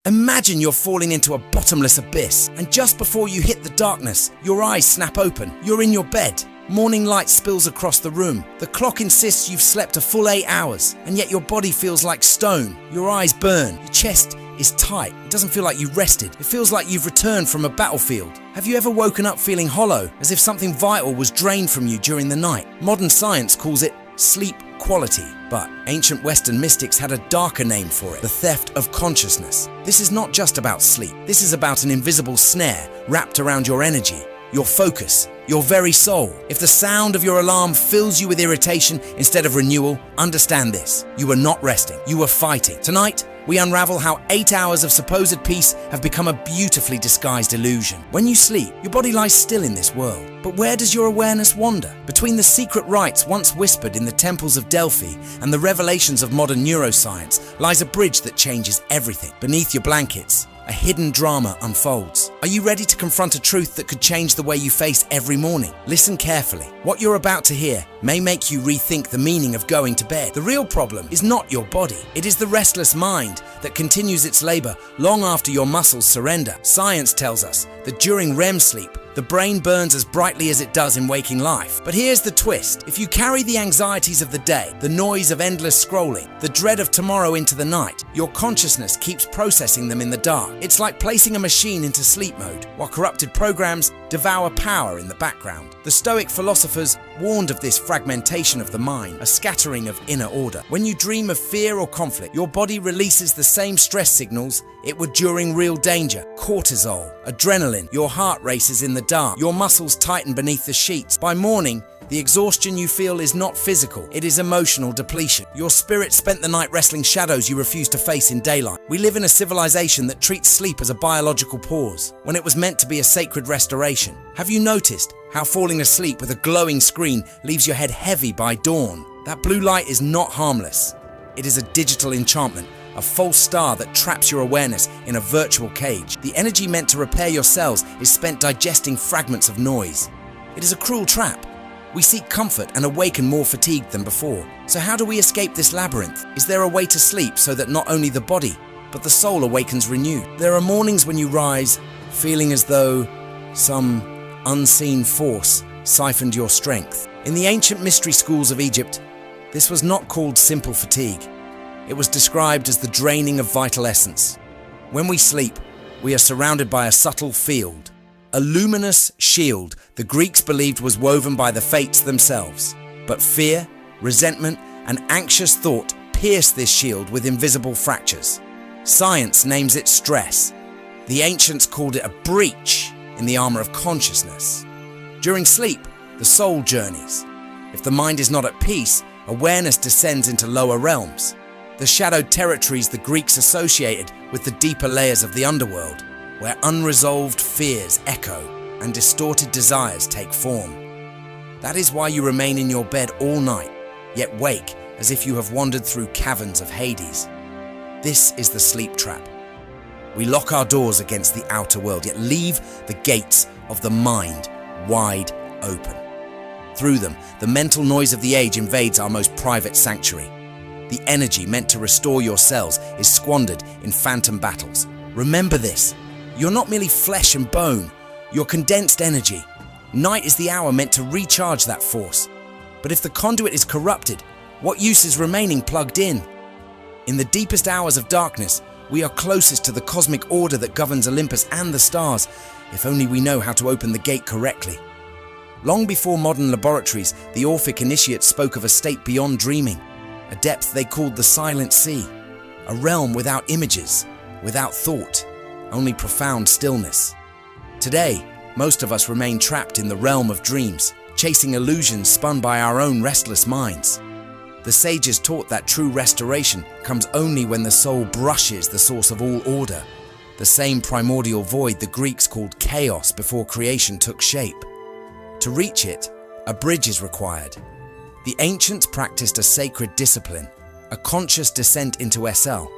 Imagine you're falling into a bottomless abyss, and just before you hit the darkness, your eyes snap open. You're in your bed. Morning light spills across the room. The clock insists you've slept a full 8 hours, and yet your body feels like stone. Your eyes burn. Your chest is tight. It doesn't feel like you rested. It feels like you've returned from a battlefield. Have you ever woken up feeling hollow, as if something vital was drained from you during the night? Modern science calls it sleep quality, but ancient Western mystics had a darker name for it: the theft of consciousness. This is not just about sleep. This is about an invisible snare wrapped around your energy, your focus, your very soul. If the sound of your alarm fills you with irritation instead of renewal, understand this: you were not resting, you were fighting. Tonight, we unravel how 8 hours of supposed peace have become a beautifully disguised illusion. When you sleep, your body lies still in this world. But where does your awareness wander? Between the secret rites once whispered in the temples of Delphi and the revelations of modern neuroscience lies a bridge that changes everything. Beneath your blankets, a hidden drama unfolds. Are you ready to confront a truth that could change the way you face every morning? Listen carefully. What you're about to hear may make you rethink the meaning of going to bed. The real problem is not your body. It is the restless mind that continues its labor long after your muscles surrender. Science tells us that during REM sleep, the brain burns as brightly as it does in waking life. But here's the twist. If you carry the anxieties of the day, the noise of endless scrolling, the dread of tomorrow into the night, your consciousness keeps processing them in the dark. It's like placing a machine into sleep mode, while corrupted programs devour power in the background. The Stoic philosophers warned of this fragmentation of the mind, a scattering of inner order. When you dream of fear or conflict, your body releases the same stress signals it would during real danger: cortisol, adrenaline. Your heart races in the dark. Your muscles tighten beneath the sheets. By morning, the exhaustion you feel is not physical, it is emotional depletion. Your spirit spent the night wrestling shadows you refuse to face in daylight. We live in a civilization that treats sleep as a biological pause, when it was meant to be a sacred restoration. Have you noticed how falling asleep with a glowing screen leaves your head heavy by dawn? That blue light is not harmless. It is a digital enchantment, a false star that traps your awareness in a virtual cage. The energy meant to repair your cells is spent digesting fragments of noise. It is a cruel trap. We seek comfort and awaken more fatigued than before. So how do we escape this labyrinth? Is there a way to sleep so that not only the body, but the soul awakens renewed? There are mornings when you rise feeling as though some unseen force siphoned your strength. In the ancient mystery schools of Egypt, this was not called simple fatigue. It was described as the draining of vital essence. When we sleep, we are surrounded by a subtle field, a luminous shield the Greeks believed was woven by the fates themselves. But fear, resentment, and anxious thought pierce this shield with invisible fractures. Science names it stress. The ancients called it a breach in the armor of consciousness. During sleep, the soul journeys. If the mind is not at peace, awareness descends into lower realms, the shadowed territories the Greeks associated with the deeper layers of the underworld, where unresolved fears echo and distorted desires take form. That is why you remain in your bed all night, yet wake as if you have wandered through caverns of Hades. This is the sleep trap. We lock our doors against the outer world, yet leave the gates of the mind wide open. Through them, the mental noise of the age invades our most private sanctuary. The energy meant to restore your cells is squandered in phantom battles. Remember this: you're not merely flesh and bone, you're condensed energy. Night is the hour meant to recharge that force. But if the conduit is corrupted, what use is remaining plugged in? In the deepest hours of darkness, we are closest to the cosmic order that governs Olympus and the stars, if only we know how to open the gate correctly. Long before modern laboratories, the Orphic initiates spoke of a state beyond dreaming, a depth they called the silent sea, a realm without images, without thought, only profound stillness. Today, most of us remain trapped in the realm of dreams, chasing illusions spun by our own restless minds. The sages taught that true restoration comes only when the soul brushes the source of all order, the same primordial void the Greeks called chaos before creation took shape. To reach it, a bridge is required. The ancients practiced a sacred discipline, a conscious descent into SL,